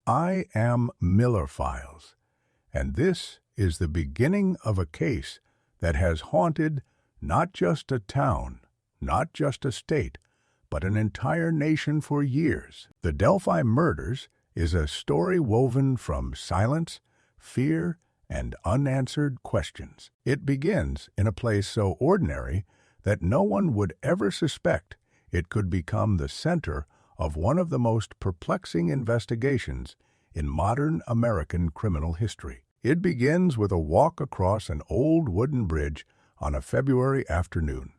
I Am Miller Files, and this is the beginning of a case that has haunted not just a town, not just a state, but an entire nation for years. The Delphi Murders is a story woven from silence, fear, and unanswered questions. It begins in a place so ordinary that no one would ever suspect it could become the center of one of the most perplexing investigations in modern American criminal history. It begins with a walk across an old wooden bridge on a February afternoon.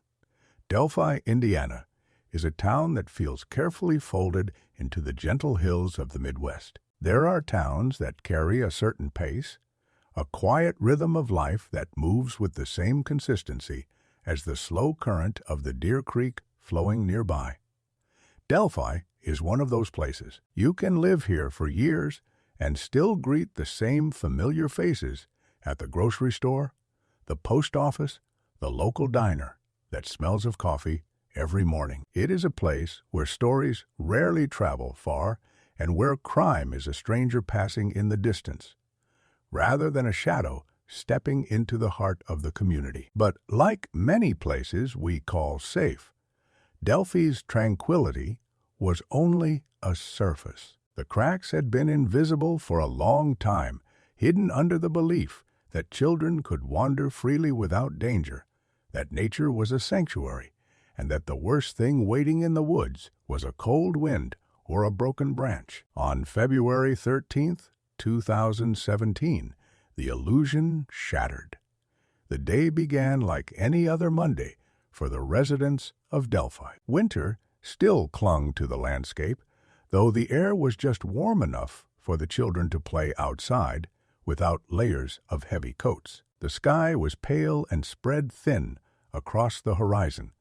Delphi, Indiana, is a town that feels carefully folded into the gentle hills of the Midwest. There are towns that carry a certain pace, a quiet rhythm of life that moves with the same consistency as the slow current of the Deer Creek flowing nearby. Delphi is one of those places. You can live here for years and still greet the same familiar faces at the grocery store, the post office, the local diner that smells of coffee every morning. It is a place where stories rarely travel far and where crime is a stranger passing in the distance, rather than a shadow stepping into the heart of the community. But like many places we call safe, Delphi's tranquility was only a surface. The cracks had been invisible for a long time, hidden under the belief that children could wander freely without danger, that nature was a sanctuary, and that the worst thing waiting in the woods was a cold wind or a broken branch. On February 13th, 2017, the illusion shattered. The day began like any other Monday for the residents of Delphi. Winter still clung to the landscape, though the air was just warm enough for the children to play outside without layers of heavy coats. The sky was pale and spread thin across the horizon,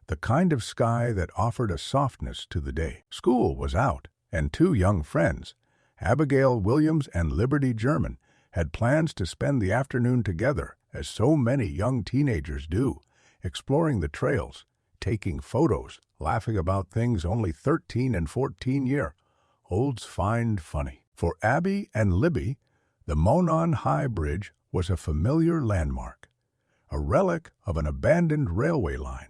the kind of sky that offered a softness to the day. School was out, and two young friends, Abigail Williams and Liberty German, had plans to spend the afternoon together, as so many young teenagers do, exploring the trails, taking photos, laughing about things only 13 and 14-year-olds find funny. For Abby and Libby, the Monon High Bridge was a familiar landmark, a relic of an abandoned railway line.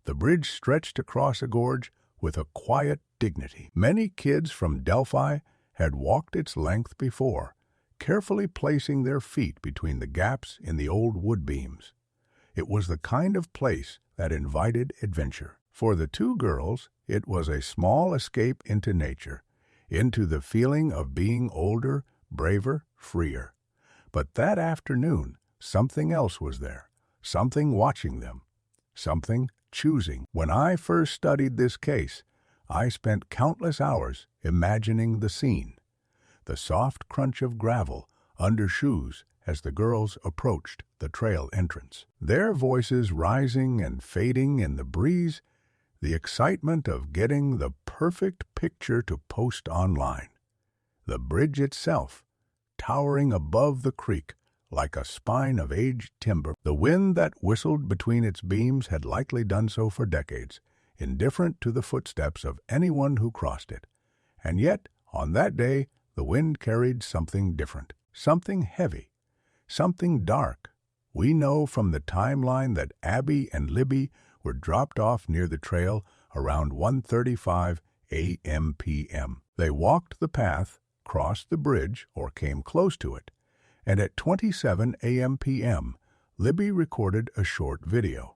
The bridge stretched across a gorge with a quiet dignity. Many kids from Delphi had walked its length before, carefully placing their feet between the gaps in the old wood beams. It was the kind of place that invited adventure. For the two girls, it was a small escape into nature, into the feeling of being older, braver, freer. But that afternoon, something else was there, something watching them, something choosing. When I first studied this case, I spent countless hours imagining the scene. The soft crunch of gravel under shoes as the girls approached the trail entrance. Their voices rising and fading in the breeze, the excitement of getting the perfect picture to post online. The bridge itself, towering above the creek like a spine of aged timber. The wind that whistled between its beams had likely done so for decades, indifferent to the footsteps of anyone who crossed it. And yet, on that day, the wind carried something different, something heavy, something dark. We know from the timeline that Abby and Libby were dropped off near the trail around 1:35 a.m. p.m. They walked the path, crossed the bridge, or came close to it, and at 27 a.m. p.m., Libby recorded a short video.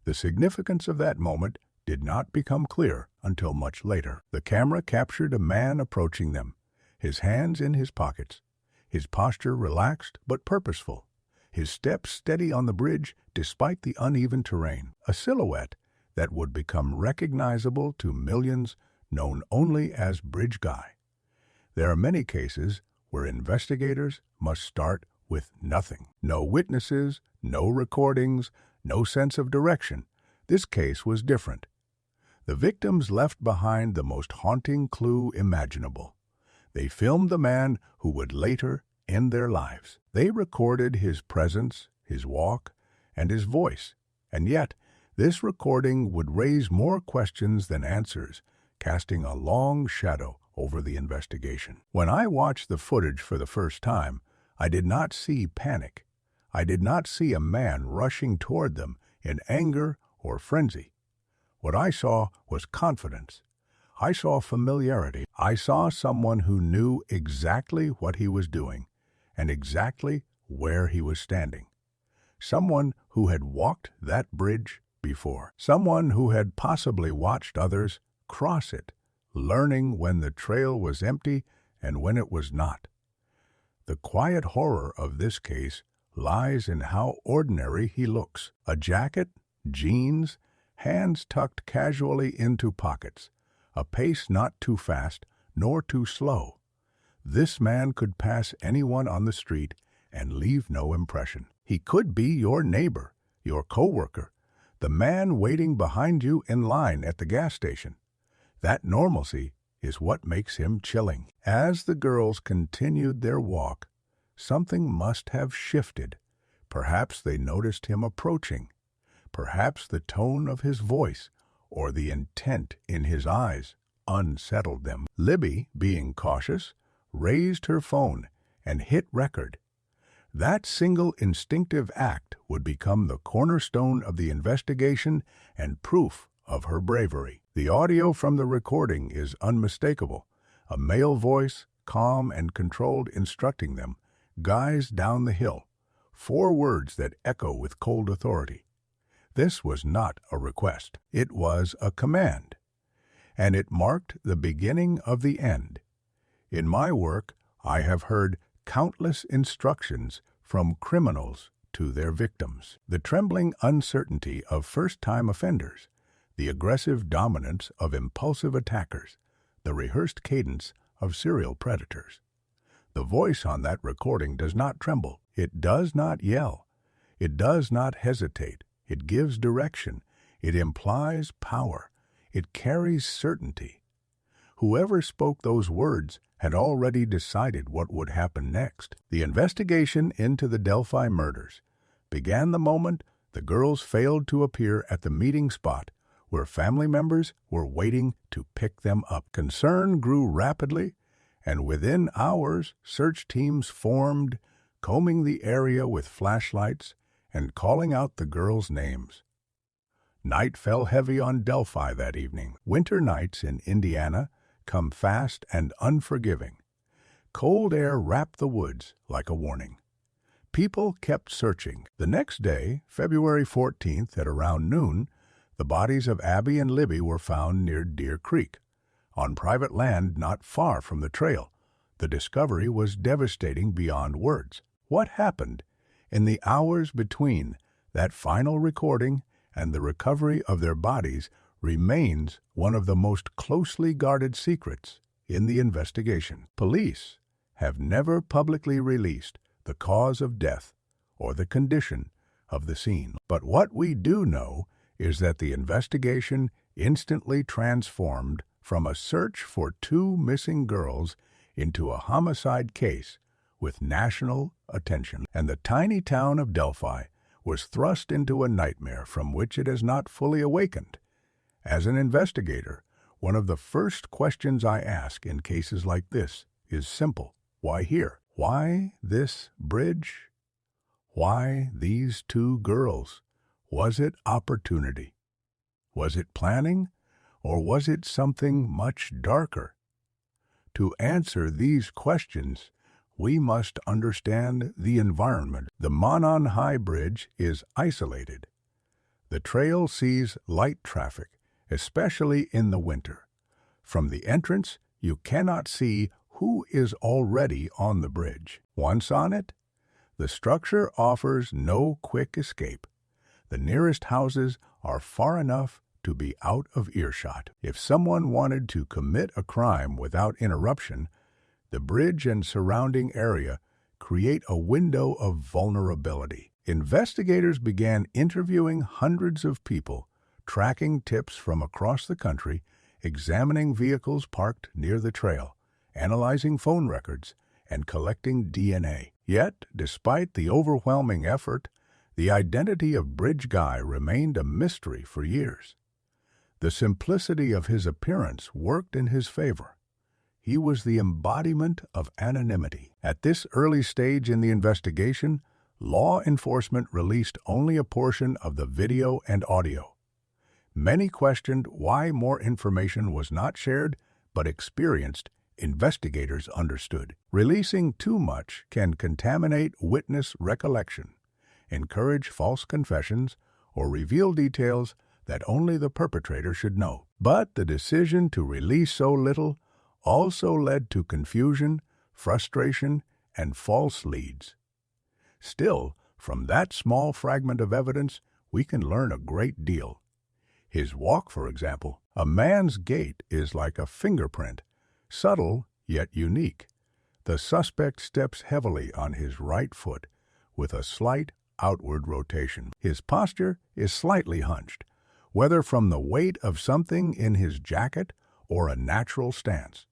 The significance of that moment did not become clear until much later. The camera captured a man approaching them, his hands in his pockets, his posture relaxed but purposeful, his steps steady on the bridge despite the uneven terrain, a silhouette that would become recognizable to millions known only as Bridge Guy. There are many cases where investigators must start with nothing. No witnesses, no recordings, no sense of direction. This case was different. The victims left behind the most haunting clue imaginable. They filmed the man who would later end their lives. They recorded his presence, his walk, and his voice. And yet, this recording would raise more questions than answers, casting a long shadow over the investigation. When I watched the footage for the first time, I did not see panic. I did not see a man rushing toward them in anger or frenzy. What I saw was confidence. I saw familiarity. I saw someone who knew exactly what he was doing and exactly where he was standing. Someone who had walked that bridge before. Someone who had possibly watched others cross it, learning when the trail was empty and when it was not. The quiet horror of this case lies in how ordinary he looks. A jacket, jeans, hands tucked casually into pockets, a pace not too fast nor too slow. This man could pass anyone on the street and leave no impression. He could be your neighbor, your coworker, the man waiting behind you in line at the gas station. That normalcy is what makes him chilling. As the girls continued their walk, something must have shifted. Perhaps they noticed him approaching. Perhaps the tone of his voice or the intent in his eyes unsettled them. Libby, being cautious, raised her phone and hit record. That single instinctive act would become the cornerstone of the investigation and proof of her bravery. The audio from the recording is unmistakable. A male voice, calm and controlled, instructing them, "Guys down the hill." 4 words that echo with cold authority. This was not a request. It was a command. And it marked the beginning of the end. In my work, I have heard countless instructions from criminals to their victims. The trembling uncertainty of first-time offenders, the aggressive dominance of impulsive attackers, the rehearsed cadence of serial predators. The voice on that recording does not tremble. It does not yell. It does not hesitate. It gives direction. It implies power. It carries certainty. Whoever spoke those words had already decided what would happen next. The investigation into the Delphi murders began the moment the girls failed to appear at the meeting spot where family members were waiting to pick them up. Concern grew rapidly, and within hours, search teams formed, combing the area with flashlights and calling out the girls' names. Night fell heavy on Delphi that evening. Winter nights in Indiana come fast and unforgiving. Cold air wrapped the woods like a warning. People kept searching. The next day, February 14th at around noon, the bodies of Abby and Libby were found near Deer Creek, on private land not far from the trail. The discovery was devastating beyond words. What happened in the hours between that final recording and the recovery of their bodies remains one of the most closely guarded secrets in the investigation. Police have never publicly released the cause of death or the condition of the scene. But what we do know is that the investigation instantly transformed from a search for 2 missing girls into a homicide case with national attention. And the tiny town of Delphi was thrust into a nightmare from which it has not fully awakened. As an investigator, one of the first questions I ask in cases like this is simple. Why here? Why this bridge? Why these 2 girls? Was it opportunity? Was it planning? Or was it something much darker? To answer these questions, we must understand the environment. The Monon High Bridge is isolated. The trail sees light traffic, especially in the winter. From the entrance, you cannot see who is already on the bridge. Once on it, the structure offers no quick escape. The nearest houses are far enough to be out of earshot. If someone wanted to commit a crime without interruption, the bridge and surrounding area create a window of vulnerability. Investigators began interviewing hundreds of people, tracking tips from across the country, examining vehicles parked near the trail, analyzing phone records, and collecting DNA. Yet, despite the overwhelming effort, the identity of Bridge Guy remained a mystery for years. The simplicity of his appearance worked in his favor. He was the embodiment of anonymity. At this early stage in the investigation, law enforcement released only a portion of the video and audio. Many questioned why more information was not shared, but experienced investigators understood. Releasing too much can contaminate witness recollection, encourage false confessions, or reveal details that only the perpetrator should know. But the decision to release so little also led to confusion, frustration, and false leads. Still, from that small fragment of evidence, we can learn a great deal. His walk, for example. A man's gait is like a fingerprint, subtle yet unique. The suspect steps heavily on his right foot with a slight outward rotation. His posture is slightly hunched, whether from the weight of something in his jacket or a natural stance.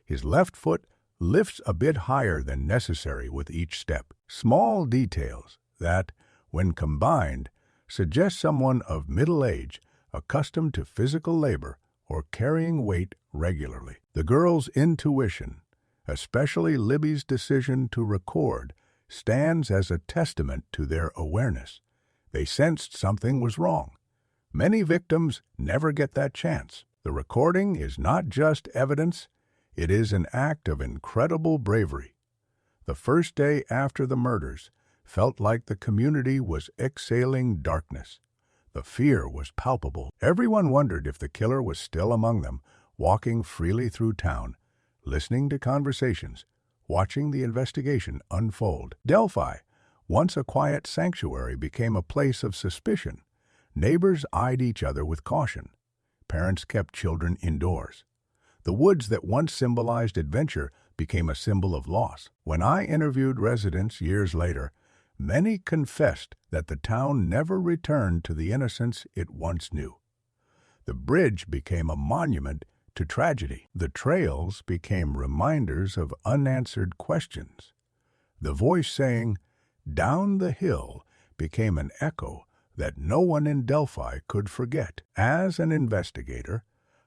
His left foot lifts a bit higher than necessary with each step. Small details that, when combined, suggest someone of middle age accustomed to physical labor or carrying weight regularly. The girl's intuition, especially Libby's decision to record, stands as a testament to their awareness. They sensed something was wrong. Many victims never get that chance. The recording is not just evidence, it is an act of incredible bravery. The first day after the murders felt like the community was exhaling darkness. The fear was palpable. Everyone wondered if the killer was still among them, walking freely through town, listening to conversations, watching the investigation unfold. Delphi, once a quiet sanctuary, became a place of suspicion. Neighbors eyed each other with caution. Parents kept children indoors. The woods that once symbolized adventure became a symbol of loss. When I interviewed residents years later, many confessed that the town never returned to the innocence it once knew. The bridge became a monument to tragedy. The trails became reminders of unanswered questions. The voice saying, "Down the hill," became an echo that no one in Delphi could forget. As an investigator,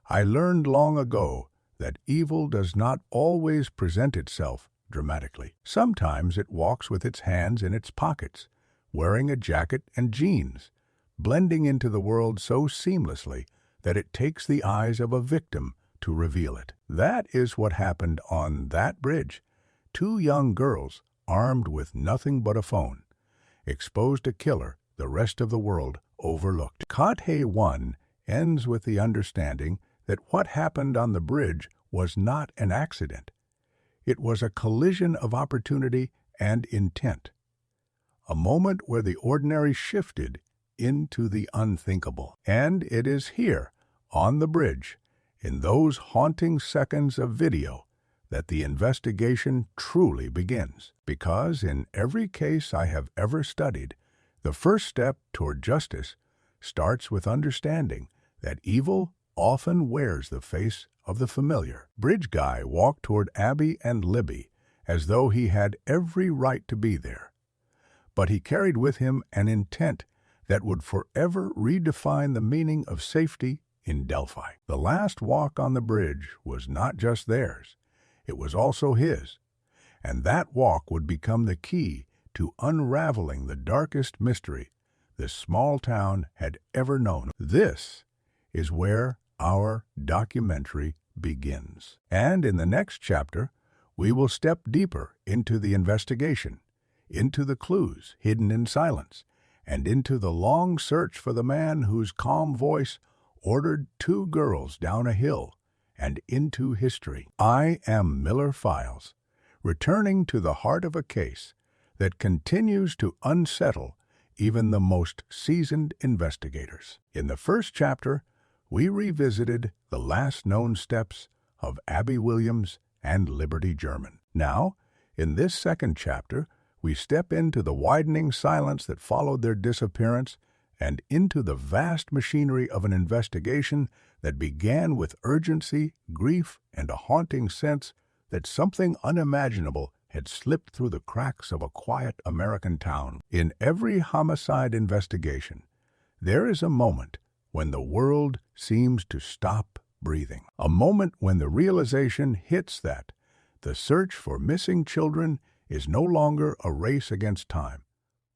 I learned long ago that evil does not always present itself dramatically. Sometimes it walks with its hands in its pockets, wearing a jacket and jeans, blending into the world so seamlessly that it takes the eyes of a victim to reveal it. That is what happened on that bridge. Two young girls, armed with nothing but a phone, exposed a killer the rest of the world overlooked. Kate 1 ends with the understanding that what happened on the bridge was not an accident. It was a collision of opportunity and intent, a moment where the ordinary shifted into the unthinkable. And it is here, on the bridge, in those haunting seconds of video, that the investigation truly begins. Because in every case I have ever studied, the first step toward justice starts with understanding that evil often wears the face of the familiar. Bridge Guy walked toward Abby and Libby as though he had every right to be there. But he carried with him an intent that would forever redefine the meaning of safety in Delphi. The last walk on the bridge was not just theirs, it was also his. And that walk would become the key to unraveling the darkest mystery this small town had ever known. This is where our documentary begins. And in the next chapter, we will step deeper into the investigation, into the clues hidden in silence, and into the long search for the man whose calm voice ordered two girls down a hill and into history. I am Miller Files, returning to the heart of a case that continues to unsettle even the most seasoned investigators. In the first chapter, we revisited the last known steps of Abby Williams and Liberty German. Now, in this second chapter, we step into the widening silence that followed their disappearance and into the vast machinery of an investigation that began with urgency, grief, and a haunting sense that something unimaginable had slipped through the cracks of a quiet American town. In every homicide investigation, there is a moment when the world seems to stop breathing. A moment when the realization hits that the search for missing children is no longer a race against time,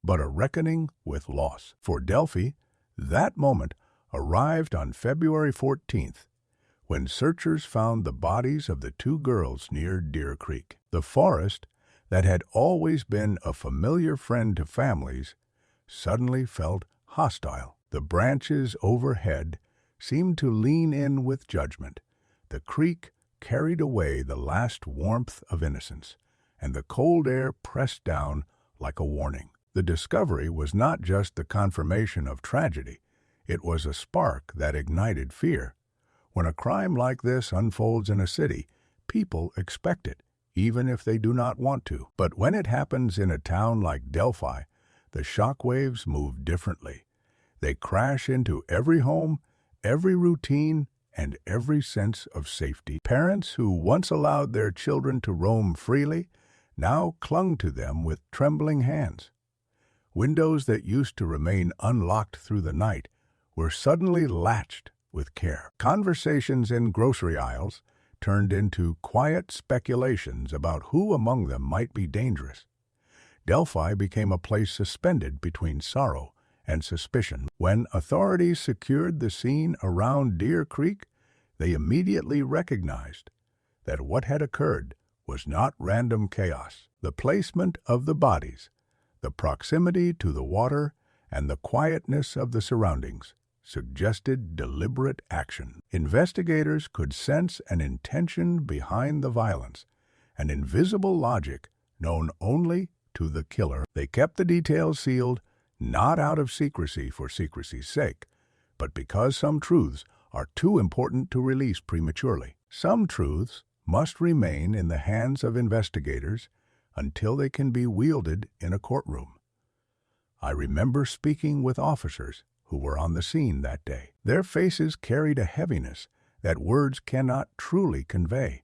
but a reckoning with loss. For Delphi, that moment arrived on February 14th, when searchers found the bodies of the two girls near Deer Creek. The forest, that had always been a familiar friend to families, suddenly felt hostile. The branches overhead seemed to lean in with judgment. The creek carried away the last warmth of innocence, and the cold air pressed down like a warning. The discovery was not just the confirmation of tragedy, it was a spark that ignited fear. When a crime like this unfolds in a city, people expect it, even if they do not want to. But when it happens in a town like Delphi, the shockwaves move differently. They crash into every home, every routine, and every sense of safety. Parents who once allowed their children to roam freely now clung to them with trembling hands. Windows that used to remain unlocked through the night were suddenly latched with care. Conversations in grocery aisles turned into quiet speculations about who among them might be dangerous. Delphi became a place suspended between sorrow and suspicion. When authorities secured the scene around Deer Creek, they immediately recognized that what had occurred was not random chaos. The placement of the bodies, the proximity to the water, and the quietness of the surroundings suggested deliberate action. Investigators could sense an intention behind the violence, an invisible logic known only to the killer. They kept the details sealed, not out of secrecy for secrecy's sake, but because some truths are too important to release prematurely. Some truths must remain in the hands of investigators until they can be wielded in a courtroom. I remember speaking with officers who were on the scene that day. Their faces carried a heaviness that words cannot truly convey.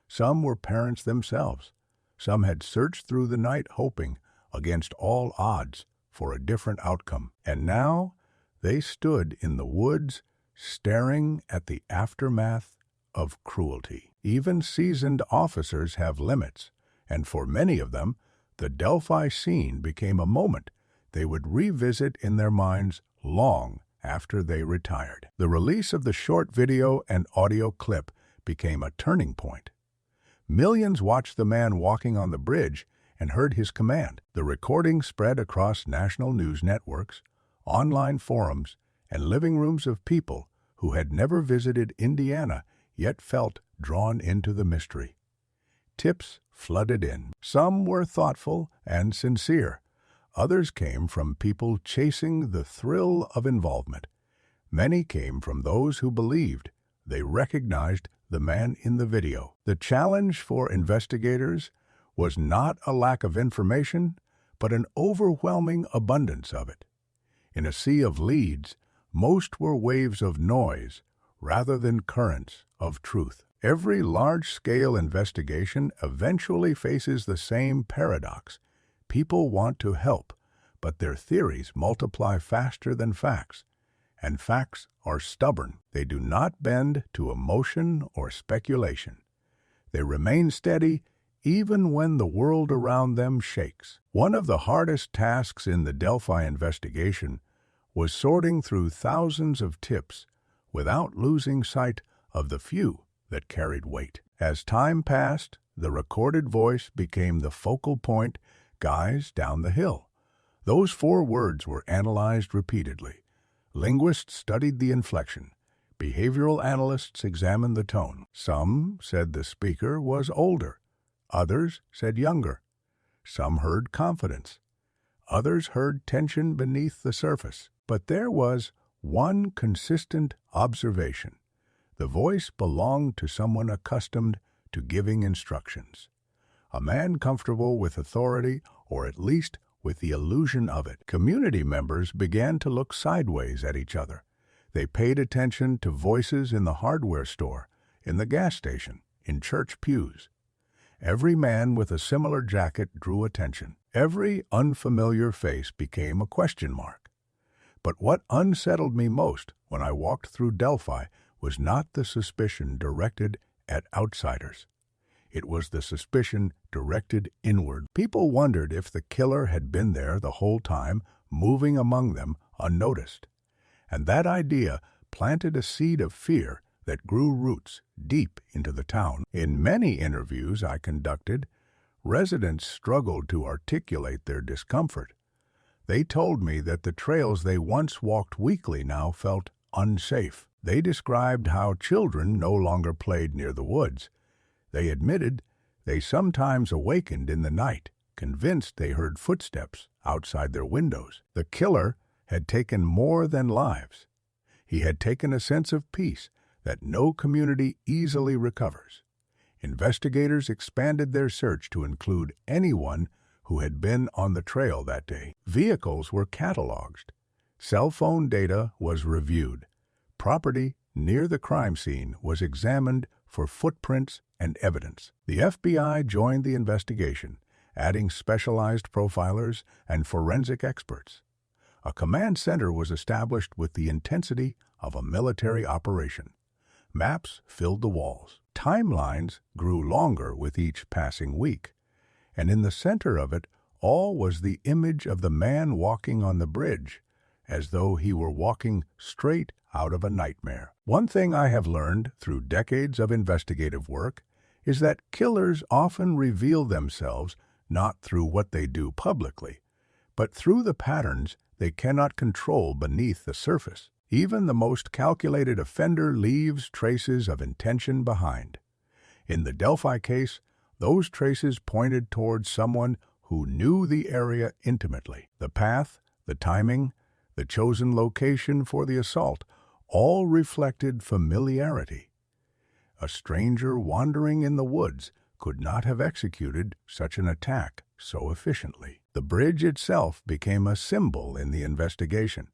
Some were parents themselves. Some had searched through the night hoping, against all odds, for a different outcome. And now they stood in the woods, staring at the aftermath of cruelty. Even seasoned officers have limits, and for many of them, the Delphi scene became a moment they would revisit in their minds long after they retired. The release of the short video and audio clip became a turning point. Millions watched the man walking on the bridge and heard his command. The recording spread across national news networks, online forums, and living rooms of people who had never visited Indiana yet felt drawn into the mystery. Tips flooded in. Some were thoughtful and sincere. Others came from people chasing the thrill of involvement. Many came from those who believed they recognized the man in the video. The challenge for investigators was not a lack of information, but an overwhelming abundance of it. In a sea of leads, most were waves of noise rather than currents of truth. Every large-scale investigation eventually faces the same paradox. People want to help, but their theories multiply faster than facts, and facts are stubborn. They do not bend to emotion or speculation. They remain steady even when the world around them shakes. One of the hardest tasks in the Delphi investigation was sorting through thousands of tips without losing sight of the few that carried weight. As time passed, the recorded voice became the focal point. Guys down the hill. Those 4 words were analyzed repeatedly. Linguists studied the inflection. Behavioral analysts examined the tone. Some said the speaker was older. Others said younger. Some heard confidence. Others heard tension beneath the surface. But there was one consistent observation. The voice belonged to someone accustomed to giving instructions. A man comfortable with authority, or at least with the illusion of it. Community members began to look sideways at each other. They paid attention to voices in the hardware store, in the gas station, in church pews. Every man with a similar jacket drew attention. Every unfamiliar face became a question mark. But what unsettled me most when I walked through Delphi was not the suspicion directed at outsiders. It was the suspicion directed inward. People wondered if the killer had been there the whole time, moving among them unnoticed. And that idea planted a seed of fear that grew roots deep into the town. In many interviews I conducted, residents struggled to articulate their discomfort. They told me that the trails they once walked weekly now felt unsafe. They described how children no longer played near the woods. They admitted they sometimes awakened in the night, convinced they heard footsteps outside their windows. The killer had taken more than lives. He had taken a sense of peace that no community easily recovers. Investigators expanded their search to include anyone who had been on the trail that day. Vehicles were cataloged. Cell phone data was reviewed. Property near the crime scene was examined for footprints and evidence. The FBI joined the investigation, adding specialized profilers and forensic experts. A command center was established with the intensity of a military operation. Maps filled the walls. Timelines grew longer with each passing week. And in the center of it all was the image of the man walking on the bridge, as though he were walking straight out of a nightmare. One thing I have learned through decades of investigative work is that killers often reveal themselves not through what they do publicly, but through the patterns they cannot control beneath the surface. Even the most calculated offender leaves traces of intention behind. In the Delphi case, those traces pointed towards someone who knew the area intimately. The path, the timing, the chosen location for the assault all reflected familiarity. A stranger wandering in the woods could not have executed such an attack so efficiently. The bridge itself became a symbol in the investigation.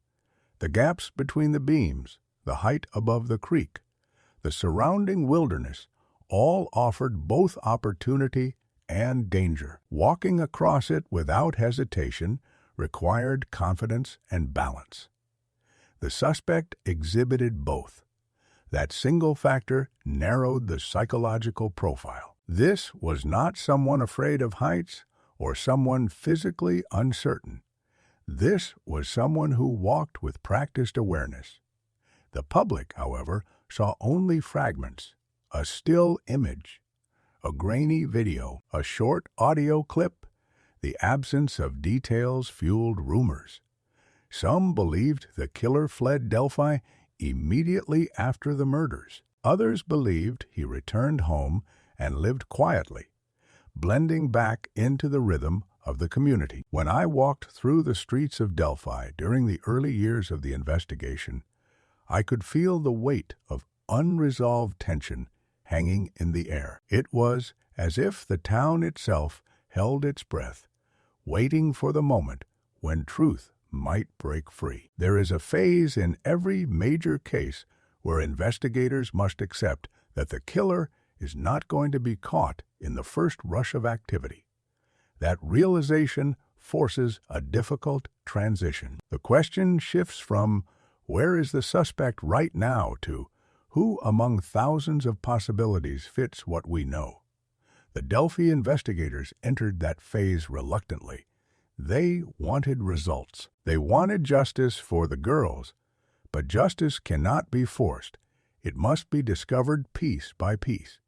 The gaps between the beams, the height above the creek, the surrounding wilderness all offered both opportunity and danger. Walking across it without hesitation required confidence and balance. The suspect exhibited both. That single factor narrowed the psychological profile. This was not someone afraid of heights or someone physically uncertain. This was someone who walked with practiced awareness. The public, however, saw only fragments, a still image, a grainy video, a short audio clip. The absence of details fueled rumors. Some believed the killer fled Delphi immediately after the murders. Others believed he returned home and lived quietly, blending back into the rhythm of the community. When I walked through the streets of Delphi during the early years of the investigation, I could feel the weight of unresolved tension hanging in the air. It was as if the town itself held its breath, waiting for the moment when truth might break free. There is a phase in every major case where investigators must accept that the killer is not going to be caught in the first rush of activity. That realization forces a difficult transition. The question shifts from where is the suspect right now to who among thousands of possibilities fits what we know. The Delphi investigators entered that phase reluctantly. They wanted results. They wanted justice for the girls, but justice cannot be forced. It must be discovered piece by piece.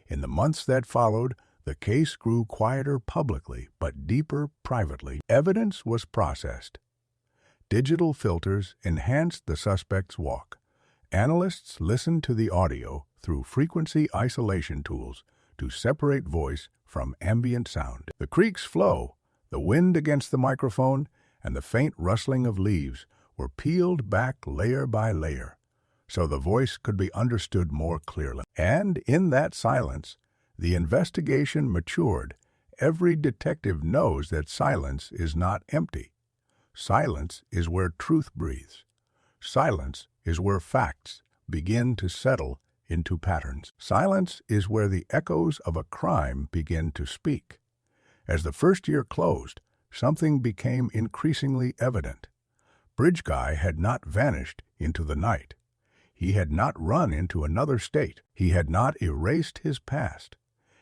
In the months that followed, the case grew quieter publicly, but deeper privately. Evidence was processed. Digital filters enhanced the suspect's walk. Analysts listened to the audio through frequency isolation tools to separate voice from ambient sound. The creek's flow, the wind against the microphone, and the faint rustling of leaves were peeled back layer by layer, so the voice could be understood more clearly. And in that silence, the investigation matured. Every detective knows that silence is not empty. Silence is where truth breathes. Silence is where facts begin to settle into patterns. Silence is where the echoes of a crime begin to speak. As the first year closed, something became increasingly evident. Bridge Guy had not vanished into the night. He had not run into another state. He had not erased his past.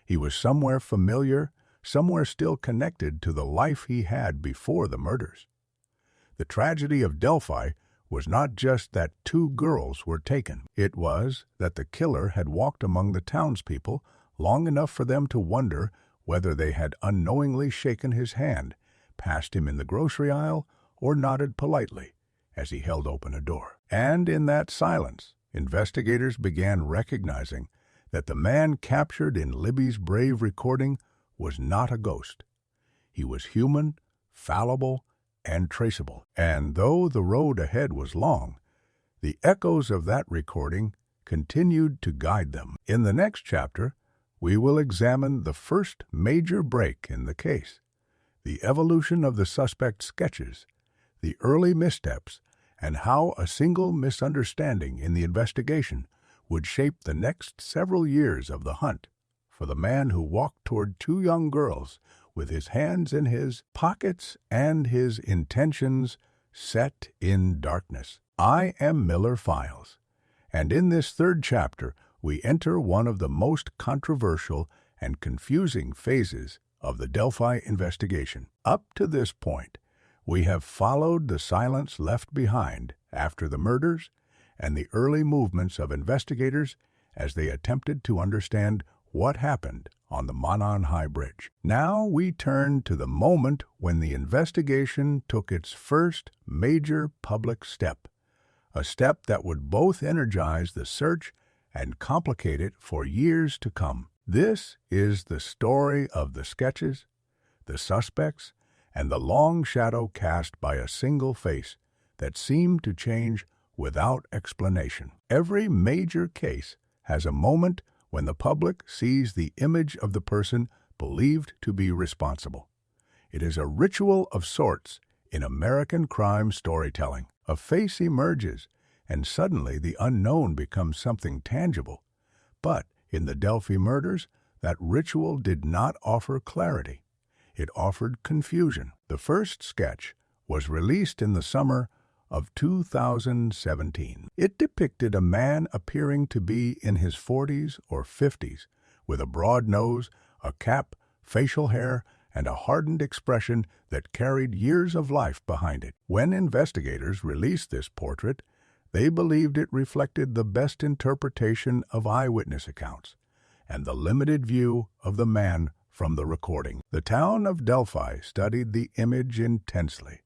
He was somewhere familiar, somewhere still connected to the life he had before the murders. The tragedy of Delphi was not just that 2 girls were taken. It was that the killer had walked among the townspeople long enough for them to wonder whether they had unknowingly shaken his hand, passed him in the grocery aisle, or nodded politely as he held open a door. And in that silence, investigators began recognizing that the man captured in Libby's brave recording was not a ghost. He was human, fallible, and traceable. And though the road ahead was long, the echoes of that recording continued to guide them. In the next chapter, we will examine the first major break in the case, the evolution of the suspect's sketches, the early missteps, and how a single misunderstanding in the investigation would shape the next several years of the hunt for the man who walked toward 2 young girls with his hands in his pockets and his intentions set in darkness. I am Miller Files, and in this 3rd chapter we enter one of the most controversial and confusing phases of the Delphi investigation. Up to this point, we have followed the silence left behind after the murders and the early movements of investigators as they attempted to understand what happened on the Monon High Bridge. Now we turn to the moment when the investigation took its first major public step, a step that would both energize the search and complicate it for years to come. This is the story of the sketches, the suspects, and the long shadow cast by a single face that seemed to change without explanation. Every major case has a moment when the public sees the image of the person believed to be responsible. It is a ritual of sorts in American crime storytelling. A face emerges, and suddenly the unknown becomes something tangible. But in the Delphi murders, that ritual did not offer clarity. It offered confusion. The first sketch was released in the summer of 2017. It depicted a man appearing to be in his 40s or 50s, with a broad nose, a cap, facial hair, and a hardened expression that carried years of life behind it. When investigators released this portrait, they believed it reflected the best interpretation of eyewitness accounts and the limited view of the man from the recording. The town of Delphi studied the image intensely.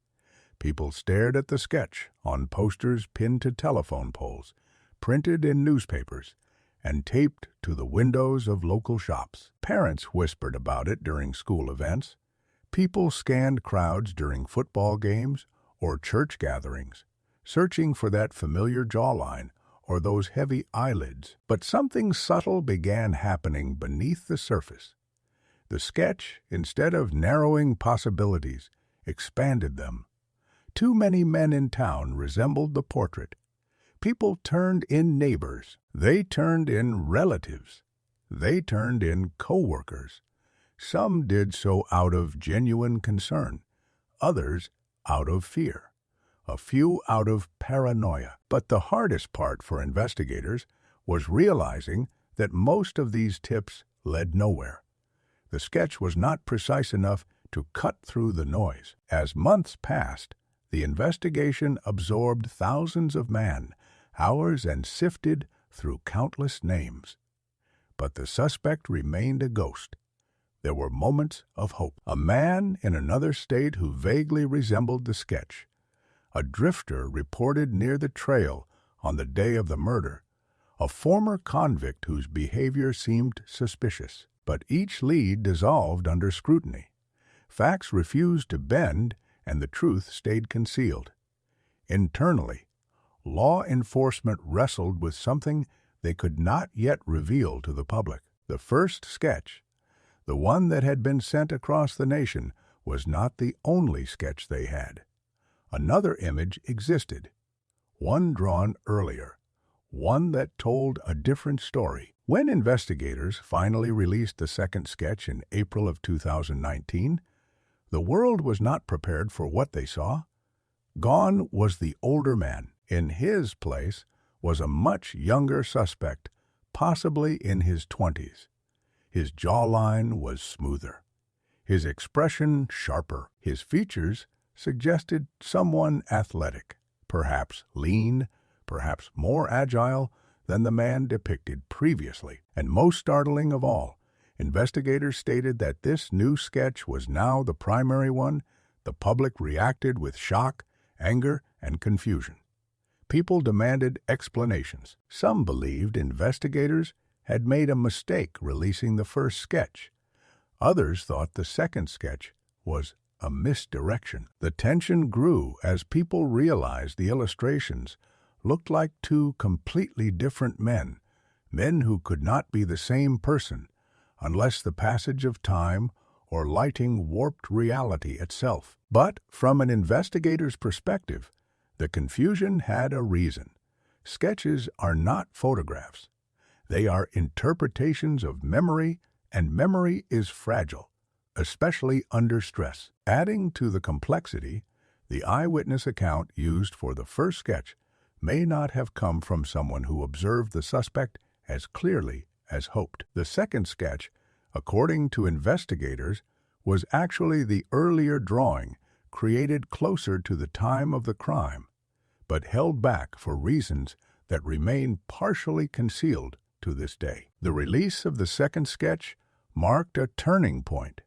People stared at the sketch on posters pinned to telephone poles, printed in newspapers, and taped to the windows of local shops. Parents whispered about it during school events. People scanned crowds during football games or church gatherings, searching for that familiar jawline or those heavy eyelids. But something subtle began happening beneath the surface. The sketch, instead of narrowing possibilities, expanded them. Too many men in town resembled the portrait. People turned in neighbors. They turned in relatives. They turned in co-workers. Some did so out of genuine concern, others out of fear, a few out of paranoia. But the hardest part for investigators was realizing that most of these tips led nowhere. The sketch was not precise enough to cut through the noise. As months passed, the investigation absorbed thousands of man-hours and sifted through countless names. But the suspect remained a ghost. There were moments of hope. A man in another state who vaguely resembled the sketch. A drifter reported near the trail on the day of the murder. A former convict whose behavior seemed suspicious. But each lead dissolved under scrutiny. Facts refused to bend, and the truth stayed concealed. Internally, law enforcement wrestled with something they could not yet reveal to the public. The first sketch, the one that had been sent across the nation, was not the only sketch they had. Another image existed, one drawn earlier, one that told a different story. When investigators finally released the second sketch in April of 2019, the world was not prepared for what they saw. Gone was the older man. In his place was a much younger suspect, possibly in his 20s. His jawline was smoother, his expression sharper. His features suggested someone athletic, perhaps lean, perhaps more agile than the man depicted previously. And most startling of all, investigators stated that this new sketch was now the primary one. The public reacted with shock, anger, and confusion. People demanded explanations. Some believed investigators had made a mistake releasing the first sketch. Others thought the second sketch was a misdirection. The tension grew as people realized the illustrations looked like two completely different men who could not be the same person unless the passage of time or lighting warped reality itself. But from an investigator's perspective, the confusion had a reason. Sketches are not photographs. They are interpretations of memory, and memory is fragile, especially under stress. Adding to the complexity, the eyewitness account used for the first sketch may not have come from someone who observed the suspect as clearly as hoped. The second sketch, according to investigators, was actually the earlier drawing created closer to the time of the crime, but held back for reasons that remain partially concealed to this day. The release of the second sketch marked a turning point,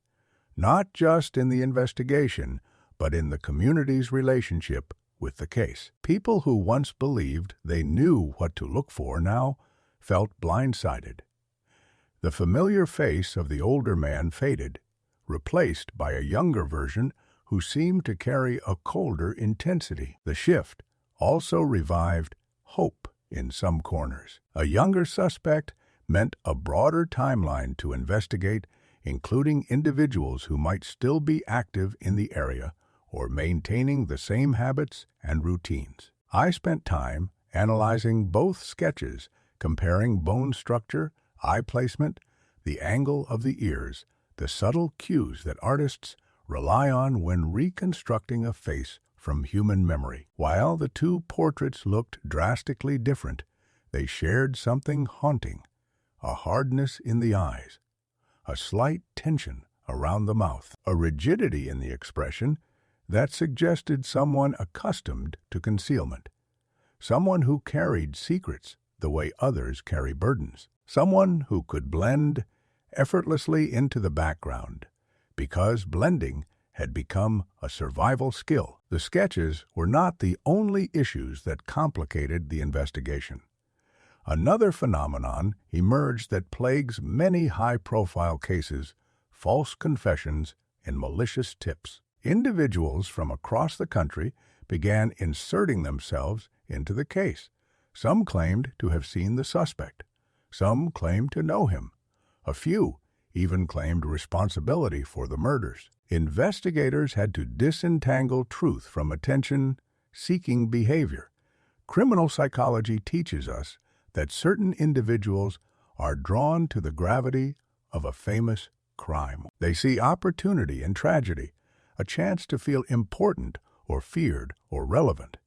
not just in the investigation, but in the community's relationship with the case. People who once believed they knew what to look for now felt blindsided. The familiar face of the older man faded, replaced by a younger version who seemed to carry a colder intensity. The shift also revived hope in some corners. A younger suspect meant a broader timeline to investigate, including individuals who might still be active in the area or maintaining the same habits and routines. I spent time analyzing both sketches, comparing bone structure, eye placement, the angle of the ears, the subtle cues that artists rely on when reconstructing a face from human memory. While the two portraits looked drastically different, they shared something haunting: a hardness in the eyes, a slight tension around the mouth, a rigidity in the expression that suggested someone accustomed to concealment, someone who carried secrets the way others carry burdens, someone who could blend effortlessly into the background, because blending had become a survival skill. The sketches were not the only issues that complicated the investigation. Another phenomenon emerged that plagues many high-profile cases: false confessions and malicious tips. Individuals from across the country began inserting themselves into the case. Some claimed to have seen the suspect. Some claimed to know him. A few even claimed responsibility for the murders. Investigators had to disentangle truth from attention-seeking behavior. Criminal psychology teaches us that certain individuals are drawn to the gravity of a famous crime. They see opportunity in tragedy, a chance to feel important or feared or relevant.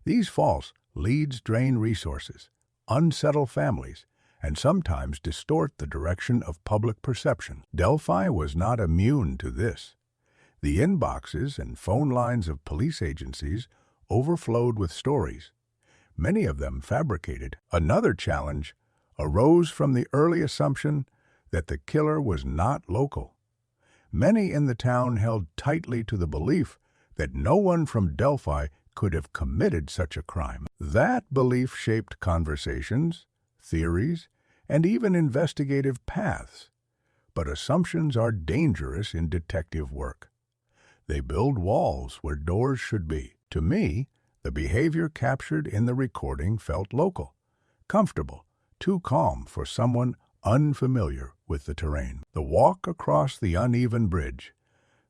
These false leads drain resources, unsettle families, and sometimes distort the direction of public perception. Delphi was not immune to this. The inboxes and phone lines of police agencies overflowed with stories, many of them fabricated. Another challenge arose from the early assumption that the killer was not local. Many in the town held tightly to the belief that no one from Delphi could have committed such a crime. That belief shaped conversations, theories, and even investigative paths. But assumptions are dangerous in detective work. They build walls where doors should be. To me, the behavior captured in the recording felt local, comfortable, too calm for someone unfamiliar with the terrain. The walk across the uneven bridge,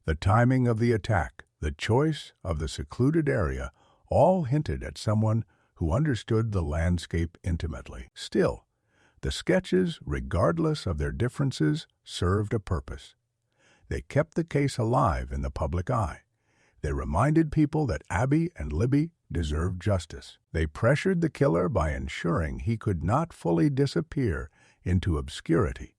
the timing of the attack, the choice of the secluded area all hinted at someone who understood the landscape intimately. Still, the sketches, regardless of their differences, served a purpose. They kept the case alive in the public eye. They reminded people that Abby and Libby deserved justice. They pressured the killer by ensuring he could not fully disappear into obscurity.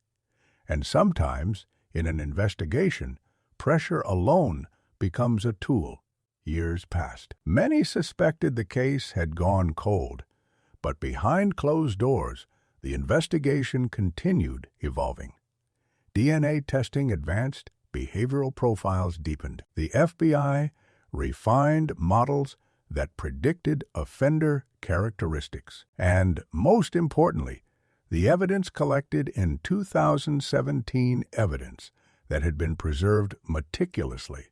And sometimes, in an investigation, pressure alone becomes a tool. Years passed. Many suspected the case had gone cold, but behind closed doors, the investigation continued evolving. DNA testing advanced, behavioral profiles deepened. The FBI refined models that predicted offender characteristics. And, most importantly, the evidence collected in 2017 evidence that had been preserved meticulously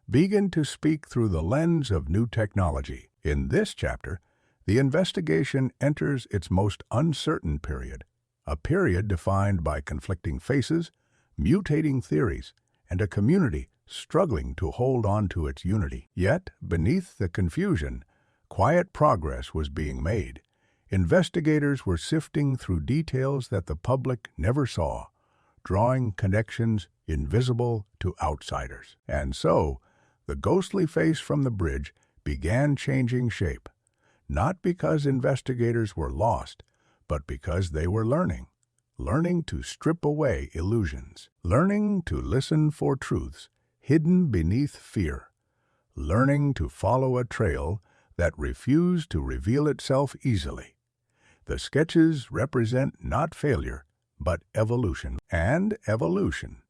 began to speak through the lens of new technology. In this chapter, the investigation enters its most uncertain period, a period defined by conflicting faces, mutating theories, and a community struggling to hold on to its unity. Yet, beneath the confusion, quiet progress was being made. Investigators were sifting through details that the public never saw, drawing connections invisible to outsiders. And so, the ghostly face from the bridge began changing shape, not because investigators were lost, but because they were learning to strip away illusions, learning to listen for truths hidden beneath fear, learning to follow a trail that refused to reveal itself easily. The sketches represent not failure, but evolution. And evolution,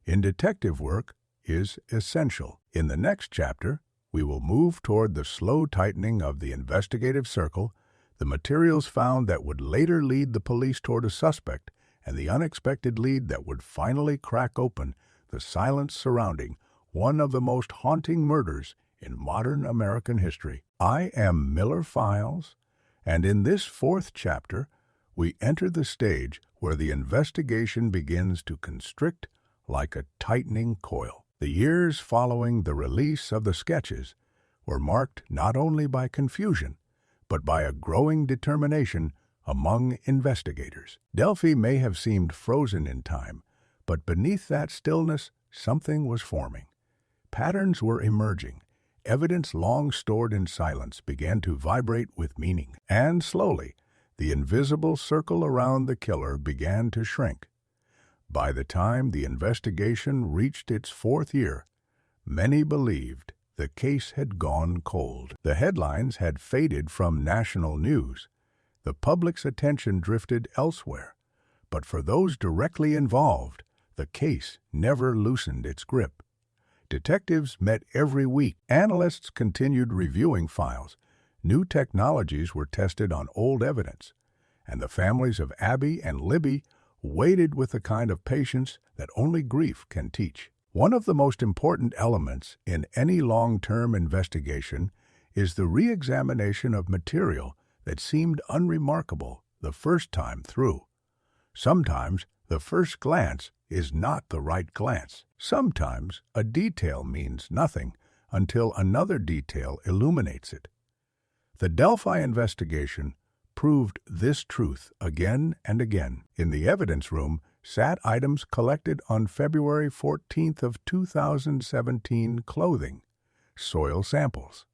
in detective work, is essential. In the next chapter, we will move toward the slow tightening of the investigative circle, the materials found that would later lead the police toward a suspect, and the unexpected lead that would finally crack open the silence surrounding one of the most haunting murders in modern American history. I am Miller Files, and in this fourth chapter, we enter the stage where the investigation begins to constrict like a tightening coil. The years following the release of the sketches were marked not only by confusion, but by a growing determination among investigators. Delphi may have seemed frozen in time, but beneath that stillness, something was forming. Patterns were emerging. Evidence long stored in silence began to vibrate with meaning. And slowly, the invisible circle around the killer began to shrink. By the time the investigation reached its fourth year, many believed the case had gone cold. The headlines had faded from national news. The public's attention drifted elsewhere. But for those directly involved, the case never loosened its grip. Detectives met every week. Analysts continued reviewing files. New technologies were tested on old evidence. And the families of Abby and Libby waited with the kind of patience that only grief can teach. One of the most important elements in any long-term investigation is the re-examination of material that seemed unremarkable the first time through. Sometimes the first glance is not the right glance. Sometimes a detail means nothing until another detail illuminates it. The Delphi investigation proved this truth again and again. In the evidence room sat items collected on February 14th of 2017: clothing, soil samples,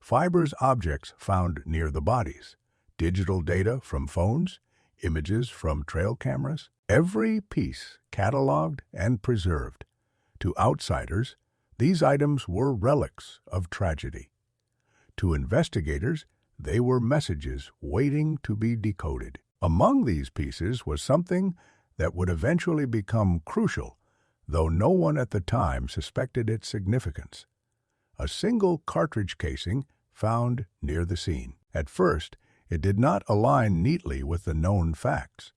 fibrous objects found near the bodies, digital data from phones, images from trail cameras, every piece cataloged and preserved. To outsiders, these items were relics of tragedy. To investigators, they were messages waiting to be decoded. Among these pieces was something that would eventually become crucial, though no one at the time suspected its significance. A single cartridge casing found near the scene. At first, it did not align neatly with the known facts.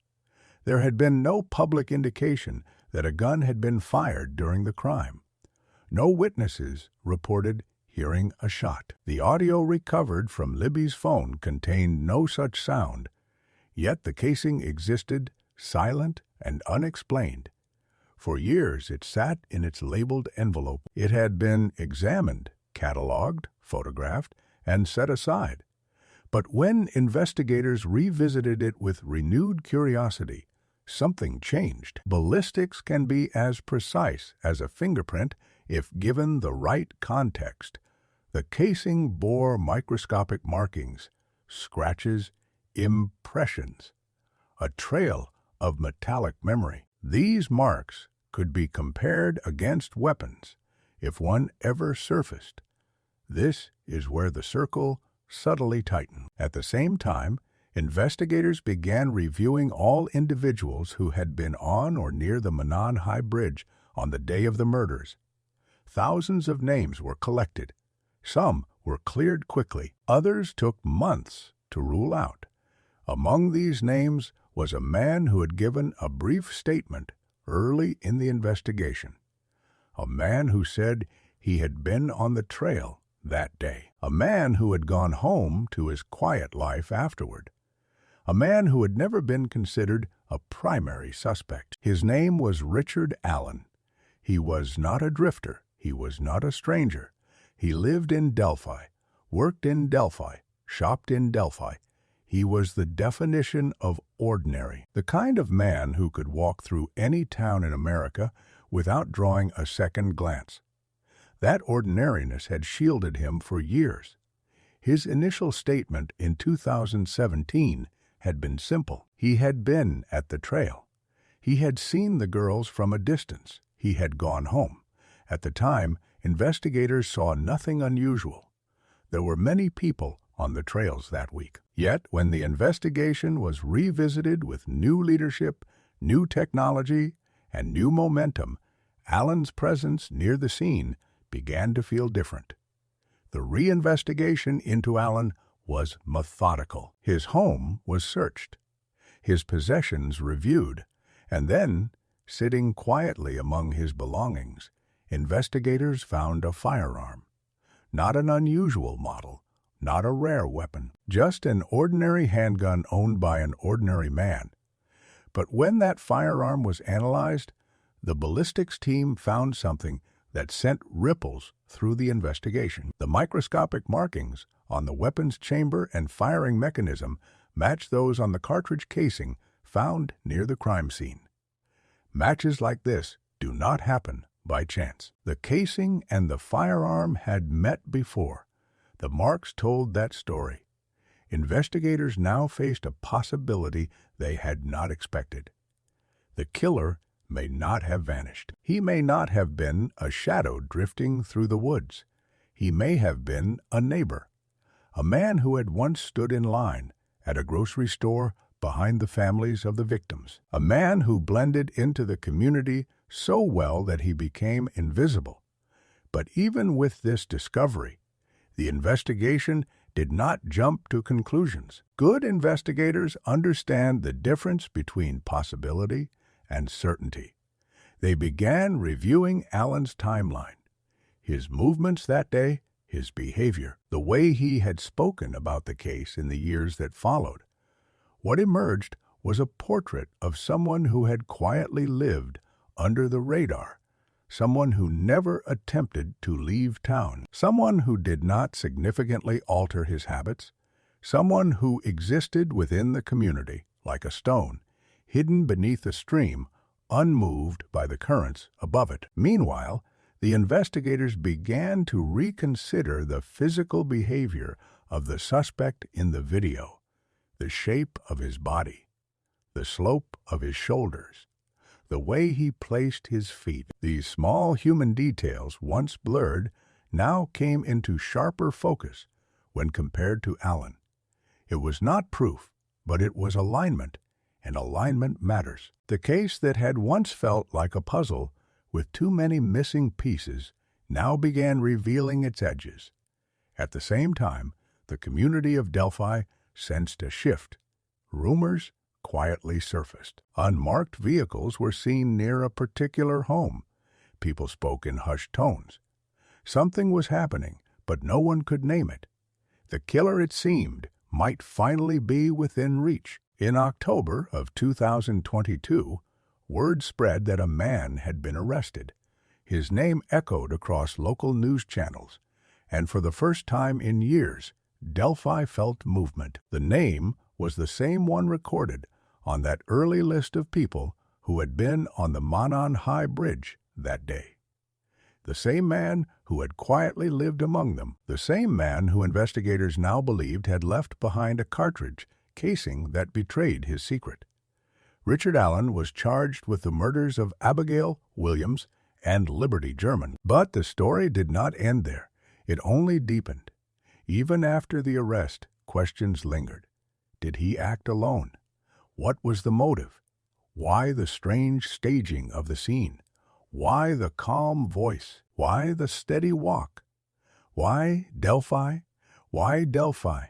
There had been no public indication that a gun had been fired during the crime. No witnesses reported hearing a shot. The audio recovered from Libby's phone contained no such sound, yet the casing existed, silent and unexplained. For years it sat in its labeled envelope. It had been examined, catalogued, photographed, and set aside. But when investigators revisited it with renewed curiosity, something changed. Ballistics can be as precise as a fingerprint if given the right context. The casing bore microscopic markings, scratches, impressions, a trail of metallic memory. These marks could be compared against weapons if one ever surfaced. This is where the circle subtly tightened. At the same time, investigators began reviewing all individuals who had been on or near the Monon High Bridge on the day of the murders. Thousands of names were collected. Some were cleared quickly. Others took months to rule out. Among these names was a man who had given a brief statement early in the investigation. A man who said he had been on the trail that day. A man who had gone home to his quiet life afterward. A man who had never been considered a primary suspect. His name was Richard Allen. He was not a drifter. He was not a stranger. He lived in Delphi, worked in Delphi, shopped in Delphi. He was the definition of ordinary, the kind of man who could walk through any town in America without drawing a second glance. That ordinariness had shielded him for years. His initial statement in 2017 had been simple. He had been at the trail. He had seen the girls from a distance. He had gone home. At the time, investigators saw nothing unusual. There were many people on the trails that week. Yet, when the investigation was revisited with new leadership, new technology, and new momentum, Allen's presence near the scene began to feel different. The reinvestigation into Allen was methodical. His home was searched, his possessions reviewed, and then, sitting quietly among his belongings, investigators found a firearm. Not an unusual model, not a rare weapon, just an ordinary handgun owned by an ordinary man. But when that firearm was analyzed, the ballistics team found something that sent ripples through the investigation. The microscopic markings on the weapon's chamber and firing mechanism matched those on the cartridge casing found near the crime scene. Matches like this do not happen by chance. The casing and the firearm had met before. The marks told that story. Investigators now faced a possibility they had not expected. The killer may not have vanished. He may not have been a shadow drifting through the woods. He may have been a neighbor, a man who had once stood in line at a grocery store behind the families of the victims, a man who blended into the community so well that he became invisible. But even with this discovery, the investigation did not jump to conclusions. Good investigators understand the difference between possibility and certainty. They began reviewing Allen's timeline, his movements that day, his behavior, the way he had spoken about the case in the years that followed. What emerged was a portrait of someone who had quietly lived under the radar, someone who never attempted to leave town, someone who did not significantly alter his habits, someone who existed within the community like a stone, hidden beneath a stream, unmoved by the currents above it. Meanwhile, the investigators began to reconsider the physical behavior of the suspect in the video, the shape of his body, the slope of his shoulders, the way he placed his feet. These small human details, once blurred, now came into sharper focus when compared to Allen. It was not proof, but it was alignment, and alignment matters. The case that had once felt like a puzzle with too many missing pieces now began revealing its edges. At the same time, the community of Delphi sensed a shift. Rumors quietly surfaced. Unmarked vehicles were seen near a particular home. People spoke in hushed tones. Something was happening, but no one could name it. The killer, it seemed, might finally be within reach. In October of 2022, word spread that a man had been arrested. His name echoed across local news channels, and for the first time in years, Delphi felt movement. The name was the same one recorded on that early list of people who had been on the Monon High Bridge that day. The same man who had quietly lived among them, the same man who investigators now believed had left behind a cartridge casing that betrayed his secret. Richard Allen was charged with the murders of Abigail Williams and Liberty German. But the story did not end there. It only deepened. Even after the arrest, questions lingered. Did he act alone? What was the motive? Why the strange staging of the scene? Why the calm voice? Why the steady walk? Why Delphi? Why Delphi?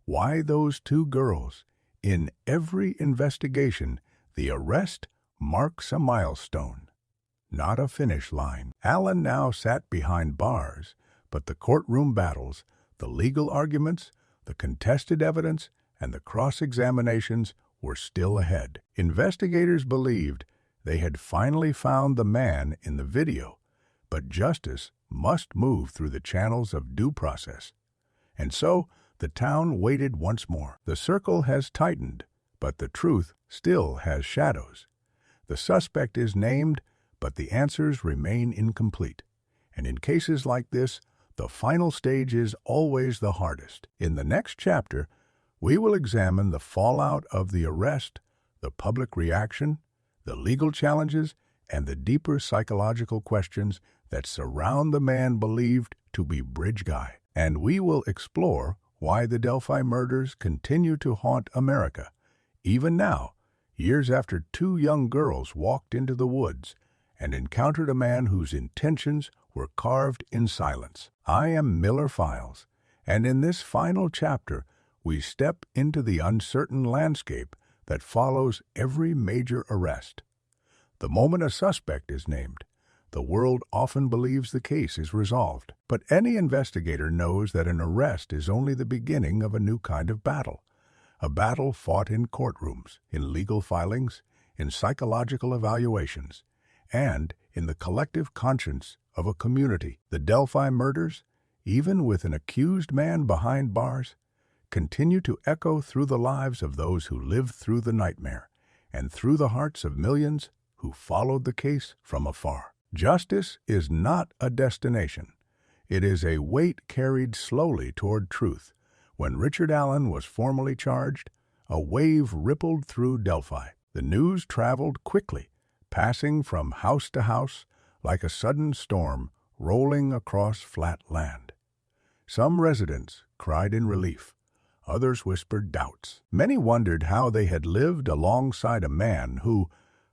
Why those two girls? In every investigation, the arrest marks a milestone, not a finish line. Allen now sat behind bars, but the courtroom battles, the legal arguments, the contested evidence, and the cross-examinations were still ahead. Investigators believed they had finally found the man in the video, but justice must move through the channels of due process. And so, the town waited once more. The circle has tightened, but the truth still has shadows. The suspect is named, but the answers remain incomplete. And in cases like this, the final stage is always the hardest. In the next chapter, we will examine the fallout of the arrest, the public reaction, the legal challenges, and the deeper psychological questions that surround the man believed to be Bridge Guy. And we will explore why the Delphi murders continue to haunt America, even now, years after two young girls walked into the woods and encountered a man whose intentions were carved in silence. I am Miller Files, and in this final chapter, we step into the uncertain landscape that follows every major arrest. The moment a suspect is named, the world often believes the case is resolved. But any investigator knows that an arrest is only the beginning of a new kind of battle. A battle fought in courtrooms, in legal filings, in psychological evaluations, and in the collective conscience of a community. The Delphi murders, even with an accused man behind bars, continue to echo through the lives of those who lived through the nightmare and through the hearts of millions who followed the case from afar. Justice is not a destination. It is a weight carried slowly toward truth. When Richard Allen was formally charged, a wave rippled through Delphi. The news traveled quickly, passing from house to house like a sudden storm rolling across flat land. Some residents cried in relief. Others whispered doubts. Many wondered how they had lived alongside a man who,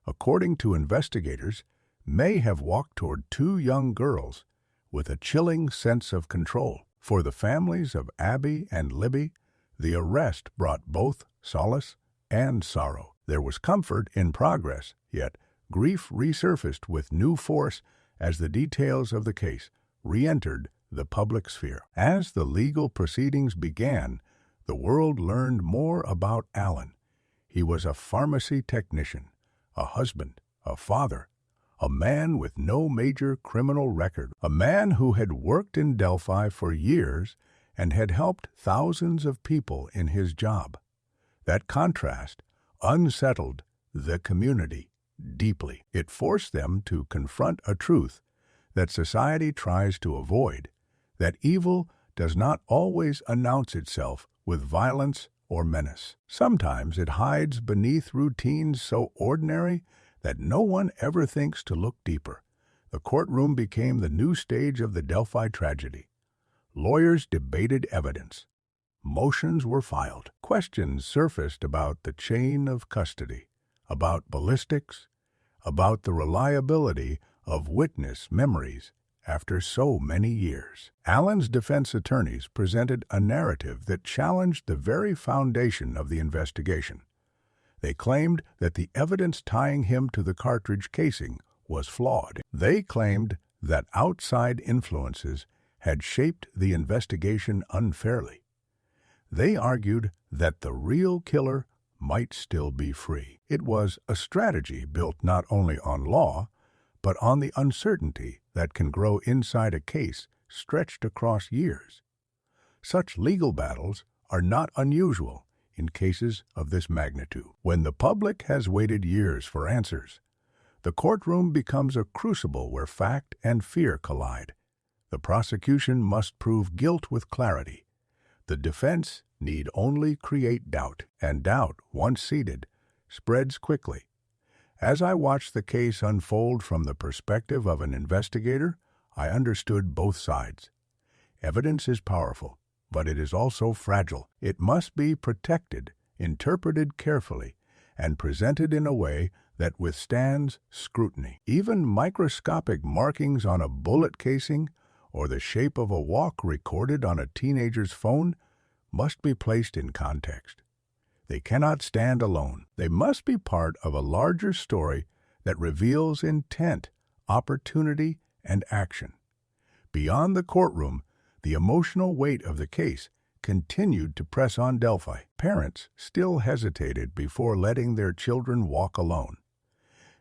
according to investigators, may have walked toward two young girls with a chilling sense of control. For the families of Abby and Libby, the arrest brought both solace and sorrow. There was comfort in progress, yet grief resurfaced with new force as the details of the case re-entered the public sphere. As the legal proceedings began, the world learned more about Allen. He was a pharmacy technician, a husband, a father, a man with no major criminal record, a man who had worked in Delphi for years and had helped thousands of people in his job. That contrast unsettled the community deeply. It forced them to confront a truth that society tries to avoid, that evil does not always announce itself with violence or menace. Sometimes it hides beneath routines so ordinary that no one ever thinks to look deeper. The courtroom became the new stage of the Delphi tragedy. Lawyers debated evidence. Motions were filed. Questions surfaced about the chain of custody, about ballistics, about the reliability of witness memories after so many years. Allen's defense attorneys presented a narrative that challenged the very foundation of the investigation. They claimed that the evidence tying him to the cartridge casing was flawed. They claimed that outside influences had shaped the investigation unfairly. They argued that the real killer might still be free. It was a strategy built not only on law, but on the uncertainty that can grow inside a case stretched across years. Such legal battles are not unusual in cases of this magnitude. When the public has waited years for answers, the courtroom becomes a crucible where fact and fear collide. The prosecution must prove guilt with clarity. The defense need only create doubt, and doubt, once seated, spreads quickly. As I watched the case unfold from the perspective of an investigator, I understood both sides. Evidence is powerful, but it is also fragile. It must be protected, interpreted carefully, and presented in a way that withstands scrutiny. Even microscopic markings on a bullet casing or the shape of a walk recorded on a teenager's phone must be placed in context. They cannot stand alone. They must be part of a larger story that reveals intent, opportunity, and action. Beyond the courtroom, the emotional weight of the case continued to press on Delphi. Parents still hesitated before letting their children walk alone.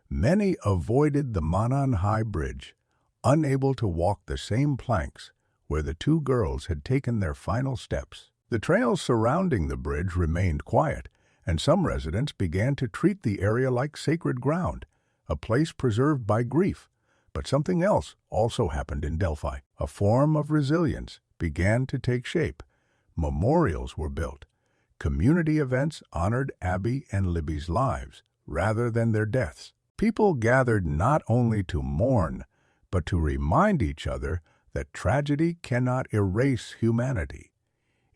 Many avoided the Monon High Bridge, unable to walk the same planks where the two girls had taken their final steps. The trails surrounding the bridge remained quiet, and some residents began to treat the area like sacred ground, a place preserved by grief. But something else also happened in Delphi. A form of resilience began to take shape. Memorials were built. Community events honored Abby and Libby's lives rather than their deaths. People gathered not only to mourn, but to remind each other that tragedy cannot erase humanity.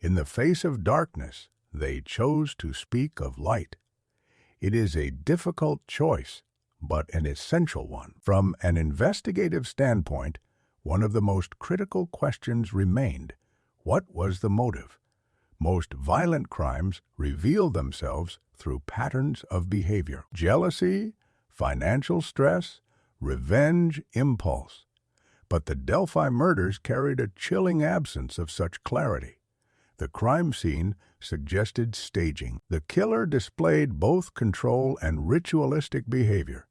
In the face of darkness, they chose to speak of light. It is a difficult choice, but an essential one. From an investigative standpoint, one of the most critical questions remained: what was the motive? Most violent crimes reveal themselves through patterns of behavior: jealousy, financial stress, revenge, impulse. But the Delphi murders carried a chilling absence of such clarity. The crime scene suggested staging. The killer displayed both control and ritualistic behavior.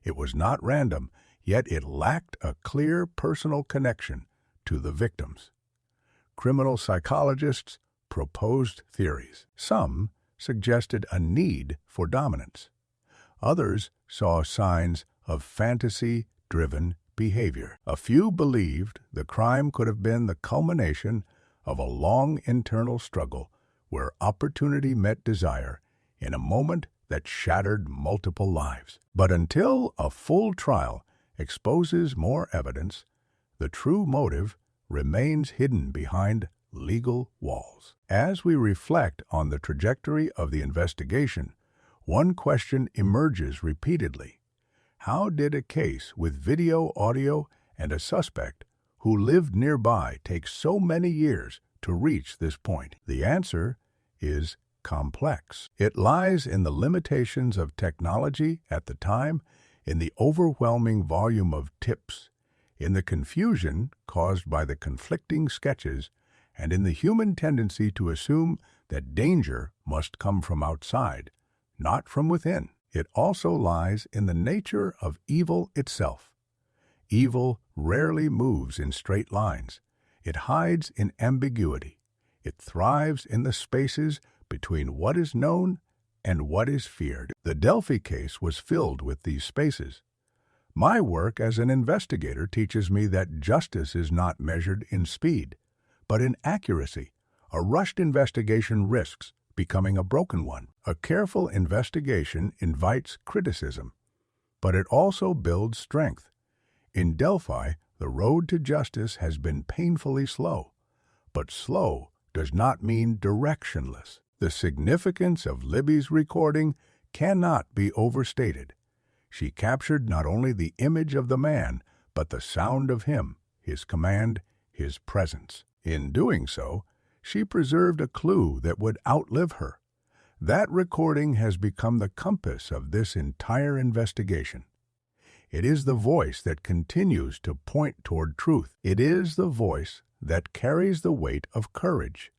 It was not random, yet it lacked a clear personal connection to the victims. Criminal psychologists proposed theories. Some suggested a need for dominance. Others saw signs of fantasy-driven behavior. A few believed the crime could have been the culmination of a long internal struggle where opportunity met desire in a moment that shattered multiple lives. But until a full trial exposes more evidence, the true motive remains hidden behind legal walls. As we reflect on the trajectory of the investigation, one question emerges repeatedly: how did a case with video, audio, and a suspect who lived nearby take so many years to reach this point? The answer is complex. It lies in the limitations of technology at the time, in the overwhelming volume of tips, in the confusion caused by the conflicting sketches, and in the human tendency to assume that danger must come from outside, not from within. It also lies in the nature of evil itself. Evil rarely moves in straight lines. It hides in ambiguity. It thrives in the spaces between what is known and what is feared. The Delphi case was filled with these spaces. My work as an investigator teaches me that justice is not measured in speed, but in accuracy. A rushed investigation risks becoming a broken one. A careful investigation invites criticism, but it also builds strength. In Delphi, the road to justice has been painfully slow, but slow does not mean directionless. The significance of Libby's recording cannot be overstated. She captured not only the image of the man, but the sound of him, his command, his presence. In doing so, she preserved a clue that would outlive her. That recording has become the compass of this entire investigation. It is the voice that continues to point toward truth. It is the voice that carries the weight of courage.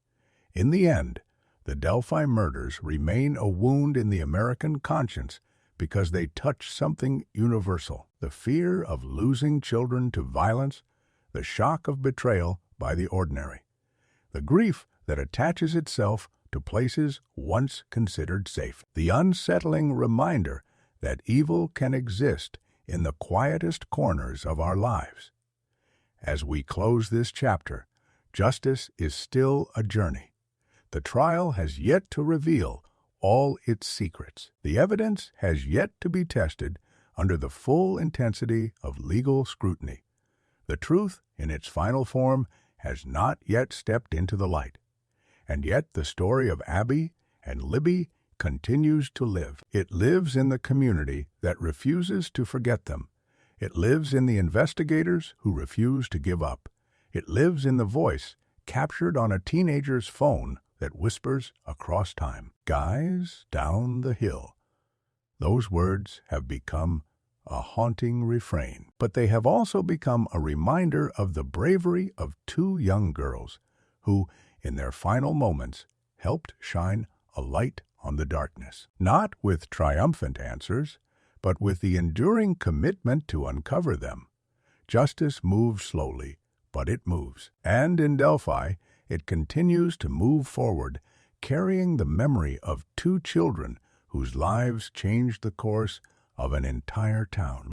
In the end, the Delphi murders remain a wound in the American conscience because they touch something universal: the fear of losing children to violence, the shock of betrayal by the ordinary, the grief that attaches itself to places once considered safe. The unsettling reminder that evil can exist in the quietest corners of our lives. As we close this chapter, justice is still a journey. The trial has yet to reveal all its secrets. The evidence has yet to be tested under the full intensity of legal scrutiny. The truth, in its final form, has not yet stepped into the light. And yet the story of Abby and Libby continues to live. It lives in the community that refuses to forget them. It lives in the investigators who refuse to give up. It lives in the voice captured on a teenager's phone that whispers across time. Guys down the hill. Those words have become a haunting refrain, but they have also become a reminder of the bravery of two young girls who, in their final moments, helped shine a light on the darkness. Not with triumphant answers, but with the enduring commitment to uncover them. Justice moves slowly, but it moves. And in Delphi, it continues to move forward, carrying the memory of two children whose lives changed the course of an entire town.